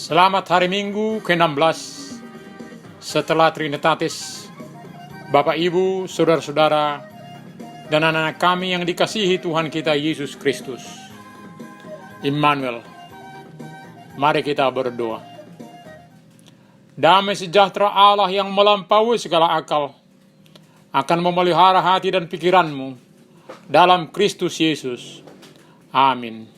Selamat hari Minggu ke-16 setelah Trinitatis. Bapak, Ibu, Saudara-saudara, dan anak-anak kami yang dikasihi Tuhan kita Yesus Kristus, Immanuel, mari kita berdoa. Damai sejahtera Allah yang melampaui segala akal akan memelihara hati dan pikiranmu dalam Kristus Yesus. Amin.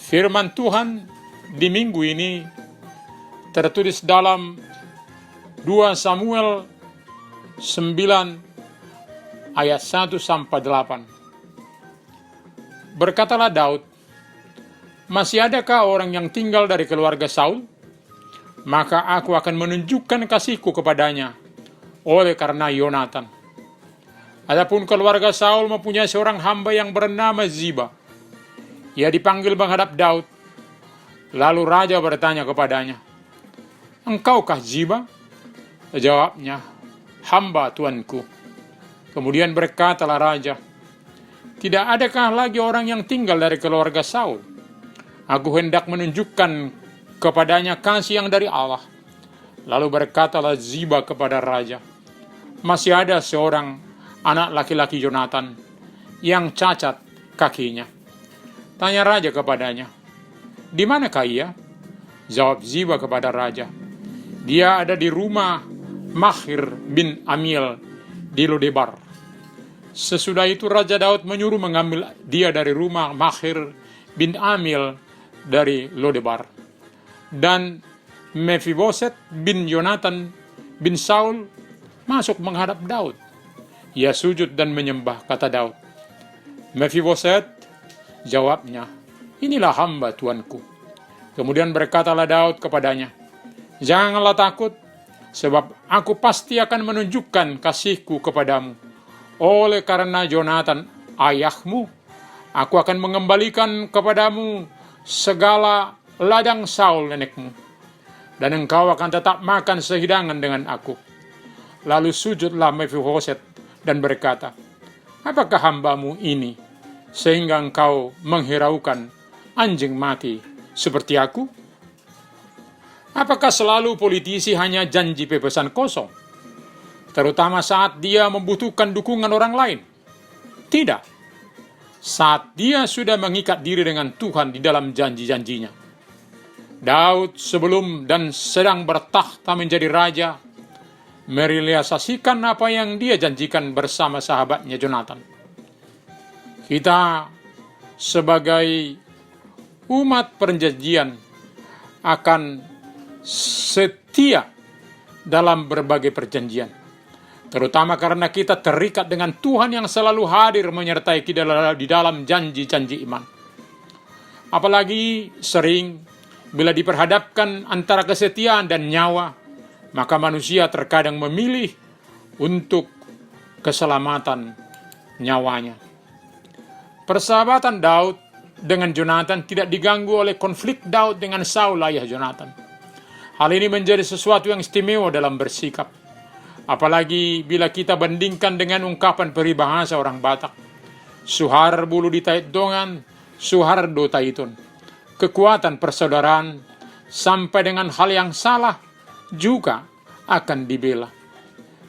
Firman Tuhan di minggu ini tertulis dalam 2 Samuel 9 ayat 1-8. Berkatalah Daud, "Masih adakah orang yang tinggal dari keluarga Saul? Maka aku akan menunjukkan kasihku kepadanya oleh karena Yonatan." Adapun keluarga Saul mempunyai seorang hamba yang bernama Ziba. Ia dipanggil menghadap Daud. Lalu raja bertanya kepadanya, "Engkaukah Ziba?" Jawabnya, "Hamba tuanku." Kemudian berkatalah raja, "Tidak adakah lagi orang yang tinggal dari keluarga Saul? Aku hendak menunjukkan kepadanya kasih yang dari Allah." Lalu berkatalah Ziba kepada raja, "Masih ada seorang anak laki-laki Yonatan yang cacat kakinya." Tanya raja kepadanya, "Di manakah ia?" Jawab Ziba kepada raja, "Dia ada di rumah Makhir bin Amiel di Lodebar." Sesudah itu Raja Daud menyuruh mengambil dia dari rumah Makhir bin Amiel dari Lodebar. Dan Mephiboset bin Yonatan bin Saul masuk menghadap Daud. Ia sujud dan menyembah, kata Daud. "Mephiboset," jawabnya, "Inilah hamba tuanku." Kemudian berkatalah Daud kepadanya, "Janganlah takut, sebab aku pasti akan menunjukkan kasihku kepadamu. Oleh karena Yonatan ayahmu, aku akan mengembalikan kepadamu segala ladang Saul nenekmu, dan engkau akan tetap makan sehidangan dengan aku." Lalu sujudlah Mephiboset dan berkata, "Apakah hambamu ini sehingga engkau menghiraukan anjing mati seperti aku? Apakah selalu politisi hanya janji pepesan kosong, terutama saat dia membutuhkan dukungan orang lain? Tidak. Saat dia sudah mengikat diri dengan Tuhan di dalam janji-janjinya. Daud sebelum dan sedang bertakhta menjadi raja, merealisasikan apa yang dia janjikan bersama sahabatnya Yonatan. Kita sebagai umat perjanjian akan setia dalam berbagai perjanjian, terutama karena kita terikat dengan Tuhan yang selalu hadir menyertai kita di dalam janji-janji iman. Apalagi sering bila diperhadapkan antara kesetiaan dan nyawa, maka manusia terkadang memilih untuk keselamatan nyawanya. Persahabatan Daud dengan Yonatan tidak diganggu oleh konflik Daud dengan Saul ayah Yonatan. Hal ini menjadi sesuatu yang istimewa dalam bersikap. Apalagi bila kita bandingkan dengan ungkapan peribahasa orang Batak, "Suhar bulu ditait dongan, suhar do taitun." Kekuatan persaudaraan sampai dengan hal yang salah juga akan dibela.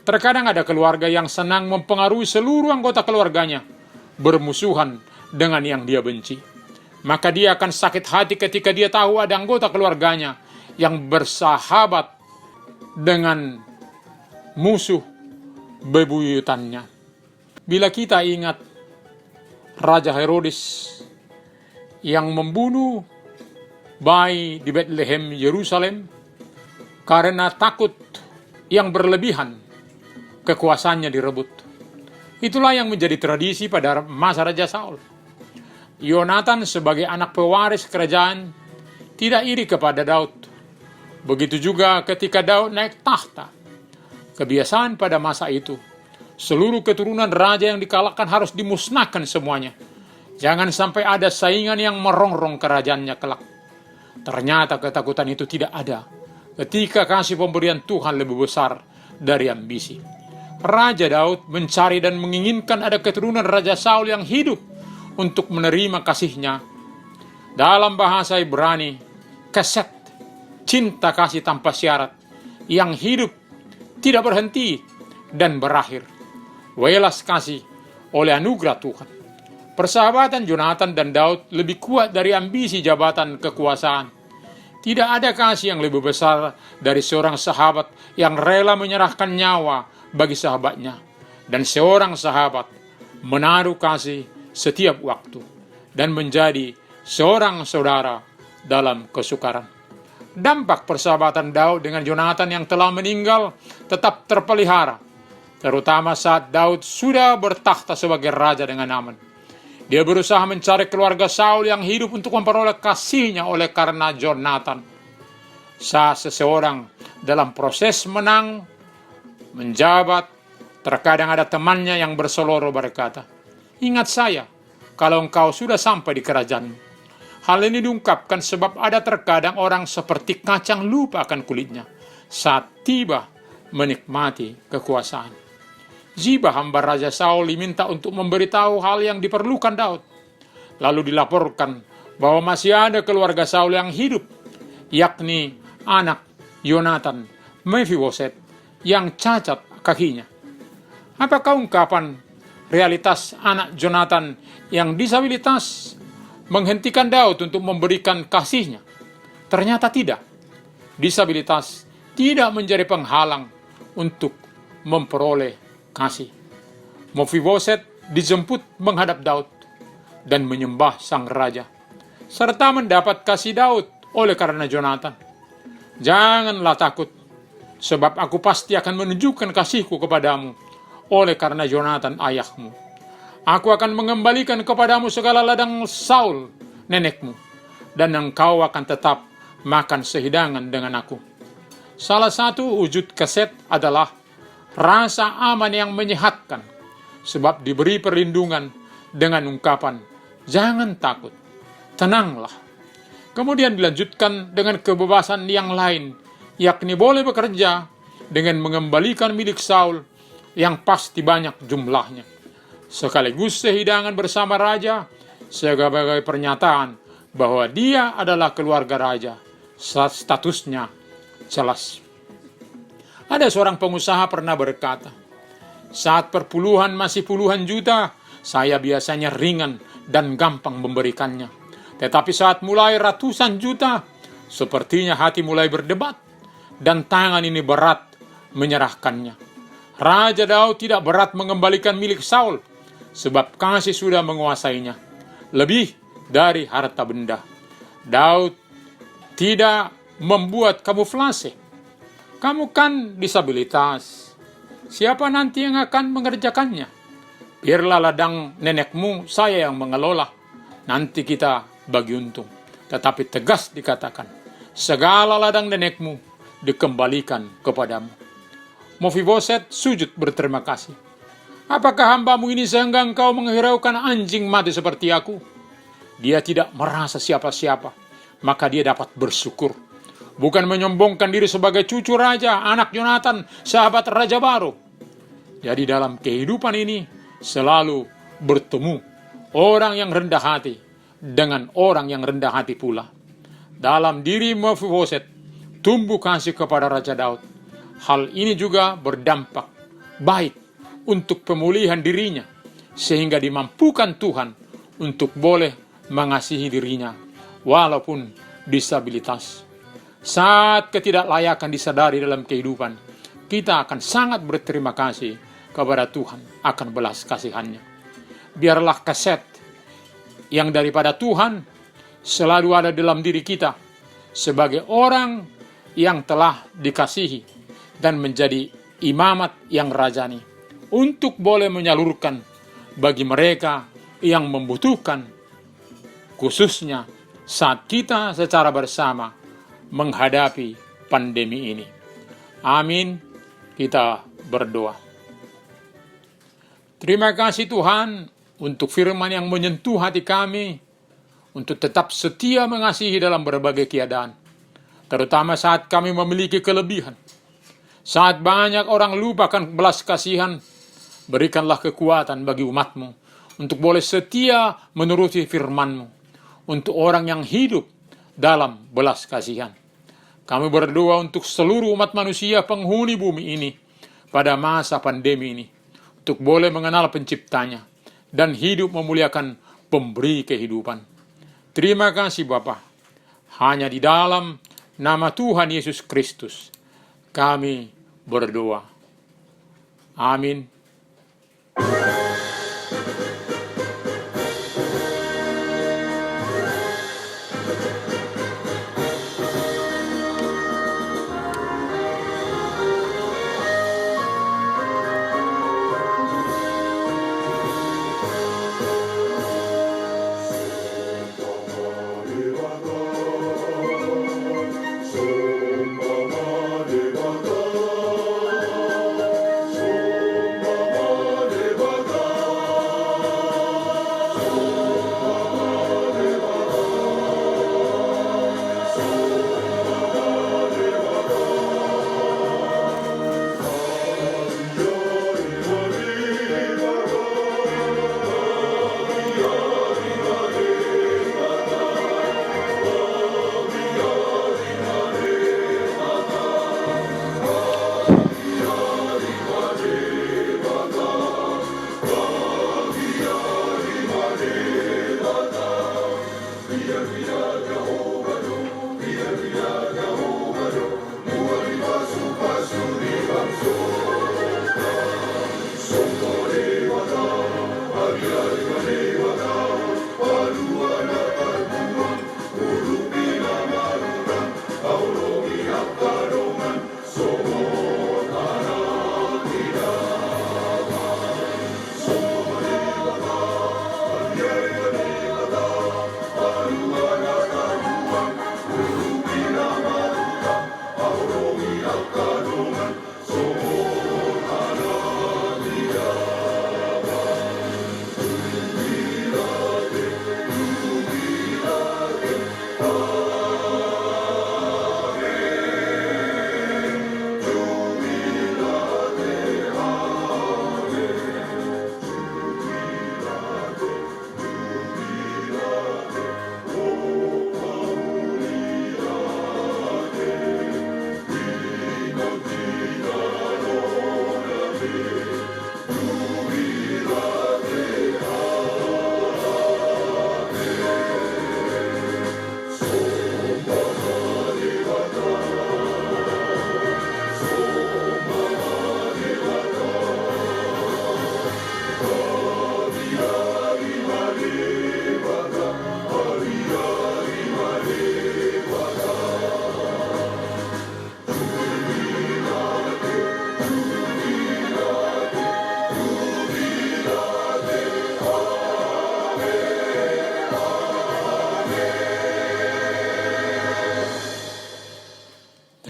Terkadang ada keluarga yang senang mempengaruhi seluruh anggota keluarganya bermusuhan dengan yang dia benci. Maka dia akan sakit hati ketika dia tahu ada anggota keluarganya yang bersahabat dengan musuh bebuyutannya. Bila kita ingat Raja Herodes yang membunuh bayi di Bethlehem, Yerusalem, karena takut yang berlebihan kekuasaannya direbut. Itulah yang menjadi tradisi pada masa Raja Saul. Yonatan sebagai anak pewaris kerajaan tidak iri kepada Daud. Begitu juga ketika Daud naik tahta. Kebiasaan pada masa itu, seluruh keturunan raja yang dikalahkan harus dimusnahkan semuanya. Jangan sampai ada saingan yang merongrong kerajaannya kelak. Ternyata ketakutan itu tidak ada ketika kasih pemberian Tuhan lebih besar dari ambisi. Raja Daud mencari dan menginginkan ada keturunan Raja Saul yang hidup untuk menerima kasihnya. Dalam bahasa Ibrani, keset, cinta kasih tanpa syarat, yang hidup, tidak berhenti, dan berakhir. Welas kasih oleh anugerah Tuhan. Persahabatan Yonatan dan Daud lebih kuat dari ambisi jabatan kekuasaan. Tidak ada kasih yang lebih besar dari seorang sahabat yang rela menyerahkan nyawa bagi sahabatnya. Dan seorang sahabat menaruh kasih setiap waktu dan menjadi seorang saudara dalam kesukaran. Dampak persahabatan Daud dengan Yonatan yang telah meninggal tetap terpelihara, terutama saat Daud sudah bertakhta sebagai raja dengan aman. Dia berusaha mencari keluarga Saul yang hidup untuk memperoleh kasihnya oleh karena Yonatan. Saat seseorang dalam proses menjabat, terkadang ada temannya yang berseloroh berkata, "Ingat saya, kalau engkau sudah sampai di kerajaan." Hal ini diungkapkan sebab ada terkadang orang seperti kacang lupa akan kulitnya saat tiba menikmati kekuasaan. Ziba, hamba Raja Saul, diminta untuk memberitahu hal yang diperlukan Daud. Lalu dilaporkan bahwa masih ada keluarga Saul yang hidup, yakni anak Yonatan, Mephiboset, yang cacat kakinya. Apakah ungkapan realitas anak Yonatan yang disabilitas menghentikan Daud untuk memberikan kasihnya? Ternyata tidak. Disabilitas tidak menjadi penghalang untuk memperoleh kasih. Mephiboset dijemput menghadap Daud dan menyembah sang raja, serta mendapat kasih Daud oleh karena Yonatan. "Janganlah takut, sebab aku pasti akan menunjukkan kasihku kepadamu oleh karena Yonatan ayahmu. Aku akan mengembalikan kepadamu segala ladang Saul, nenekmu, dan engkau akan tetap makan sehidangan dengan aku." Salah satu wujud keset adalah rasa aman yang menyehatkan, sebab diberi perlindungan dengan ungkapan, "Jangan takut, tenanglah." Kemudian dilanjutkan dengan kebebasan yang lain, yakni boleh bekerja dengan mengembalikan milik Saul yang pasti banyak jumlahnya, sekaligus sehidangan bersama raja sebagai pernyataan bahwa dia adalah keluarga raja, statusnya jelas. Ada seorang pengusaha pernah berkata, "Saat perpuluhan masih puluhan juta, saya biasanya ringan dan gampang memberikannya. Tetapi saat mulai ratusan juta, sepertinya hati mulai berdebat, dan tangan ini berat menyerahkannya." Raja Daud tidak berat mengembalikan milik Saul, sebab kasih sudah menguasainya, lebih dari harta benda. Daud tidak membuat kamuflase. "Kamu kan disabilitas, siapa nanti yang akan mengerjakannya? Biarlah ladang nenekmu saya yang mengelola, nanti kita bagi untung." Tetapi tegas dikatakan, "Segala ladang nenekmu dikembalikan kepadamu." Mephiboset sujud berterima kasih. "Apakah hambamu ini sehingga engkau menghiraukan anjing mati seperti aku?" Dia tidak merasa siapa-siapa, maka dia dapat bersyukur. Bukan menyombongkan diri sebagai cucu raja, anak Yonatan, sahabat raja baru. Jadi dalam kehidupan ini selalu bertemu orang yang rendah hati dengan orang yang rendah hati pula. Dalam diri Mephiboset tumbuh kasih kepada Raja Daud. Hal ini juga berdampak baik untuk pemulihan dirinya, sehingga dimampukan Tuhan untuk boleh mengasihi dirinya walaupun disabilitas. Saat ketidaklayakan disadari dalam kehidupan, kita akan sangat berterima kasih kepada Tuhan akan belas kasihannya. Biarlah keset yang daripada Tuhan selalu ada dalam diri kita sebagai orang yang telah dikasihi dan menjadi imamat yang rajani, untuk boleh menyalurkan bagi mereka yang membutuhkan, khususnya saat kita secara bersama menghadapi pandemi ini. Amin. Kita berdoa. Terima kasih Tuhan untuk firman yang menyentuh hati kami untuk tetap setia mengasihi dalam berbagai keadaan, terutama saat kami memiliki kelebihan. Saat banyak orang lupakan belas kasihan, berikanlah kekuatan bagi umat-Mu untuk boleh setia menuruti firman-Mu, untuk orang yang hidup dalam belas kasihan. Kami berdoa untuk seluruh umat manusia penghuni bumi ini pada masa pandemi ini, untuk boleh mengenal penciptanya dan hidup memuliakan pemberi kehidupan. Terima kasih Bapa. Hanya di dalam nama Tuhan Yesus Kristus kami berdoa. Amin.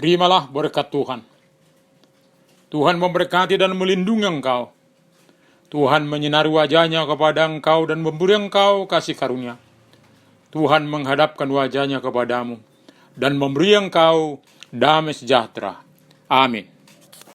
Terimalah berkat Tuhan. Tuhan memberkati dan melindungi engkau. Tuhan menyinari wajahnya kepada engkau dan memberi engkau kasih karunia. Tuhan menghadapkan wajahnya kepadamu dan memberi engkau damai sejahtera. Amin.